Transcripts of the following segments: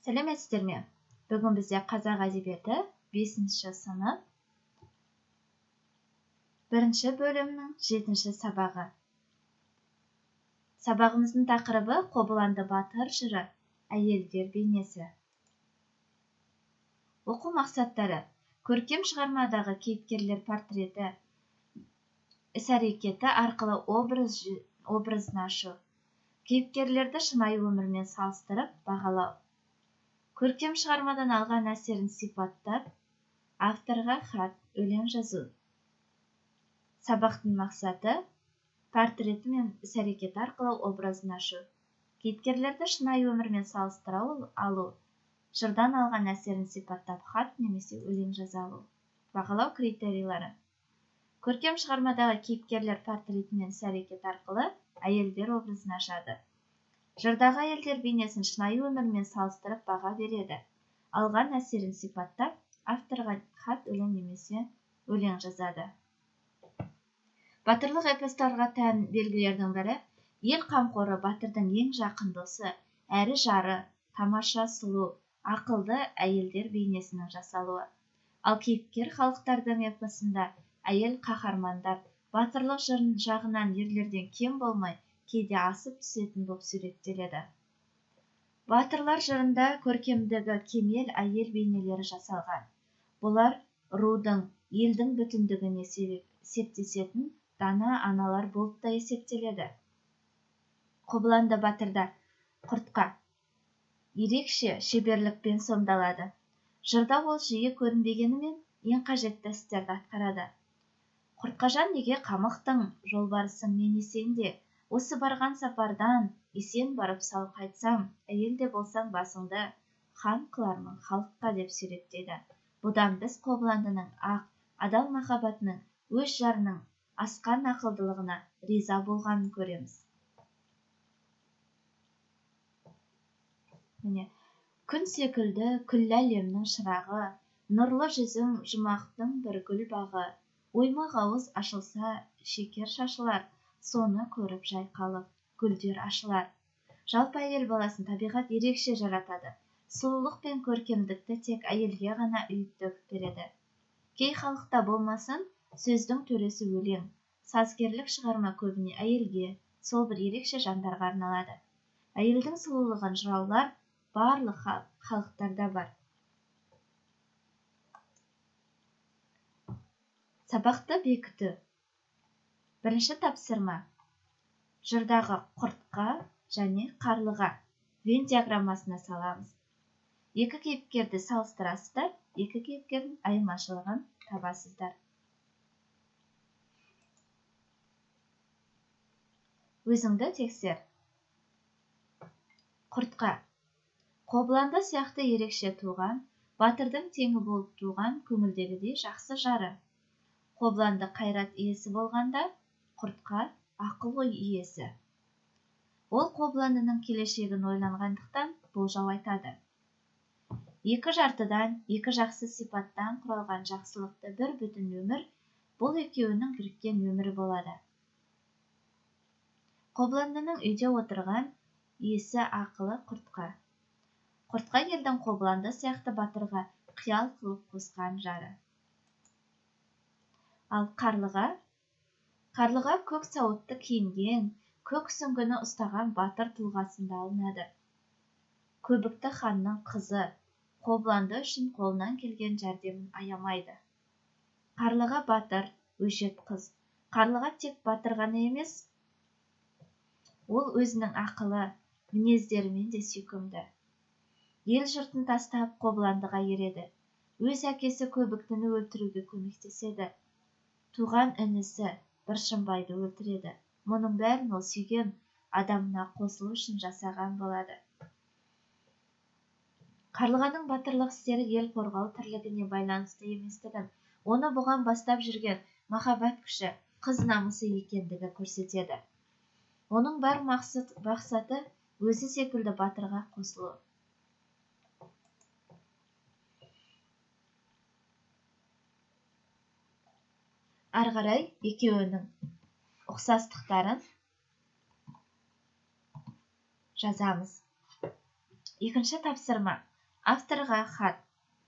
Сәлеметсіздер ме? Бүгін бізде қазақ әдебиеті 5-ші сынып 1-ші бөлімнің 7-ші сабағы. Сабағымыздың тақырыбы Қобыланды батыр жыры, әйелдер бейнесі. Оқу мақсаттары: көркем шығармадағы кейіпкерлер портреті, іс-әрекеті арқылы образын ашу, кейіпкерлерді шынайы өмірмен салыстырып бағалау, көркем шығармадан алған әсерін сипаттап, авторға хат, өлең жазу. Сабақтың мақсаты: портреті мен іс-әрекеті арқылы образын ашу, кейіпкерлерді шынайы өмірмен салыстыра алу, жырдан алған әсерін сипаттап хат немесе өлең жаза алу. Бағалау критерийлері: көркем шығармадағы кейіпкерлер портреті мен іс-әрекеті арқылы әйелдер образын ашады. Жырдағы әйелдер бейнесін шынайы өмірмен салыстырып баға береді. Алған әсерін сипаттап, авторға хат, өлең немесе өлең жазады. Батырлық эпостарға тән белгілердің бірі: ел қамқоры, батырдың ең жақын досы, әрі жары, тамаша, сұлу, ақылды әйелдер бейнесінің жасалуы. Ал кейіпкер халықтардың эпосында әйел қаһармандар батырлық жағынан ерлерден кем болмай, кейде асып түсетін болып суреттеледі. Батырлар жырында көркемдігі кемел әйел бейнелері жасалған. Бұлар рудың, елдің бүтіндігіне септесетін дана аналар болып та есептеледі. Қобыланды батырда құртқа ерекше шеберлікпен сомдалады. Жырда ол жиі көрінбегенімен ең қажетті істерді атқарады. Құртқажан неге қамықтың, жолбарысың мен есенде, осы барған сапардан есен барып сау қайтсам, әйелде болсаң басыңды хан қылармын халыққа деп суреттейді. Бұдан біз Қобыландының ақ, адал махаббатының өз жарының асқан ақылдылығына риза болғанын көреміз. Күн секілді күллі әлемнің шырағы, нұрлы жүзің жұмақтың бір гүл бағы, оймақ ауыз ашылса шекер шашылар, соны көріп жайқалып гүлдер ашылар. Жалпы әйел баласын табиғат ерекше жаратады. Сұлулық пен көркемдікті тек әйелге ғана үйіп төгіп береді. Кей халықта болмасын, сөздің төресі өлең, сазгерлік шығарма көбіне әйелге, сол бір ерекше жандарға арналады. Әйелдің сұлулығын жыраулар барлық халықтарда бар. Сабақты бекіту. Бірінші тапсырма: жырдағы құртқа және қарлыға Вен диаграммасына саламыз. Екі кейіпкерді салыстырасыздар, екі кейіпкердің айырмашылығын табасыздар. Өзіңді тексер. Құртқа: Қобыланды сияқты ерекше туған, батырдың теңі болып туған, көңілдегідей жақсы жары. Қобыланды қайрат иесі болғанда, құртқа ақыл-ой иесі. Ол Қобыландының келешегін ойланғандықтан болжау айтады. Екі жартыдан, екі жақсы сипаттан құралған жақсылықты бір бүтін өмір, бұл екеуінің біріккен өмірі болады. Қобыландының үйде отырған иесі ақылы құртқа. Құртқа елдің Қобыланды сияқты батырға қиял қылып қосқан жары. Ал қарлыға? Қарлыға көк сауытты киінген, көк сүңгіні ұстаған батыр тұлғасында алынады. Көбікті ханның қызы, Қобыланды үшін қолынан келген жәрдемін аямайды. Қарлыға батыр, өжет қыз. Қарлыға тек батыр ғана емес, ол өзінің ақылы, мінездерімен де сүйкімді. Ел жұртын тастап Қобыландыға ереді. Өз әкесі Көбіктіні өлтіруге көмектеседі. Туған інісі Біршынбайды өлтіреді. Мұның бәрін ол сүйген адамына қосылу үшін жасаған болады. Қарлығаның батырлық істері ел қорғау тірлігіне байланысты еместігін, оны бұған бастап жүрген махаббат күші, қыз намысы екендігі көрсетеді. Оның бар мақсаты өзі секілді батырға қосылу. Ары қарай екеуінің ұқсастықтарын жазамыз. Екінші тапсырма: Авторға хат.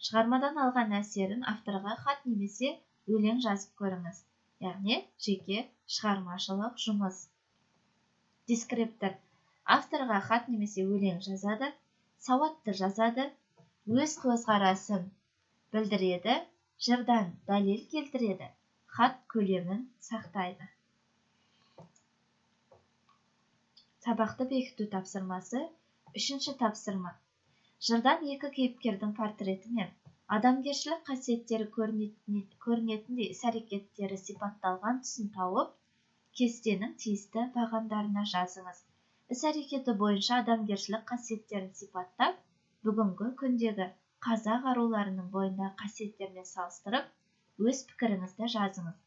Шығармадан алған әсерін авторға хат немесе өлең жазып көріңіз. Яғни жеке шығармашылық жұмыс. Дескриптор. Авторға хат немесе өлең жазады, сауатты жазады, өз көзқарасын білдіреді, жырдан дәлел келтіреді, хат көлемін сақтайды. Сабақты бекіту тапсырмасы. Үшінші тапсырма. Жырдан екі кейіпкердің портреті мен адамгершілік қасиеттері көрінетіндей іс-әрекеттері сипатталған тұсын тауып, кестенің тиісті бағандарына жазыңыз. Іс-әрекеті бойынша адамгершілік қасиеттерін сипаттап, бүгінгі күндегі қазақ аруларының бойындағы қасиеттермен салыстырып, өз пікіріңізді жазыңыз.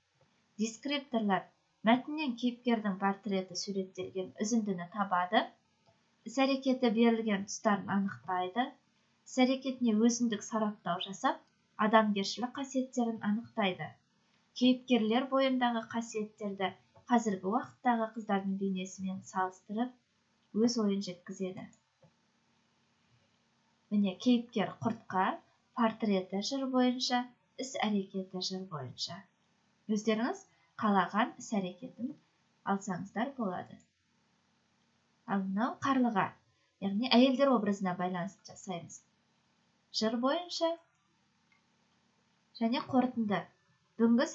Дескрипторлар. Мәтіннен кейіпкердің портреті суреттелген үзіндіні табады, іс-әрекеті берілген тұстарын анықтайды, іс-әрекетіне өзіндік сараптау жасап, адамгершілік қасиеттерін анықтайды. Кейіпкерлер бойындағы қасиеттерді қазіргі уақыттағы қыздардың бейнесімен салыстырып, өз ойын жеткізеді. Міне, кейіпкер құртқа, портреті жыр бойынша, іс-әрекеті жыр бойынша. Өздеріңіз қалаған іс-әрекетін алсаңыздар болады. Ал мынау қарлыға, яғни әйелдер образына байланысты жасаймыз. Жыр бойынша және қорытынды. Бүгінгі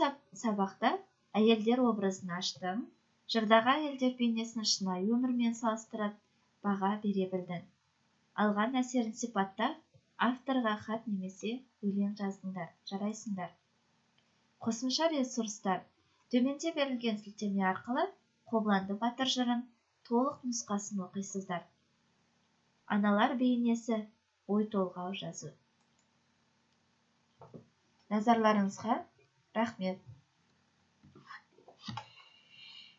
сабақта әйелдер образын аштым. Жырдағы әйелдер бейнесін шынайы өмірмен салыстырып, баға бере білдің. Алған әсерін сипаттап, авторға хат немесе өлең жаздыңдар, жарайсыңдар. Қосымша ресурстар. Төменде берілген сілтеме арқылы Қобыланды батыр жырын толық нұсқасын оқисыздар. Аналар бейнесі, ой толғау жазу. Назарларыңызға рахмет.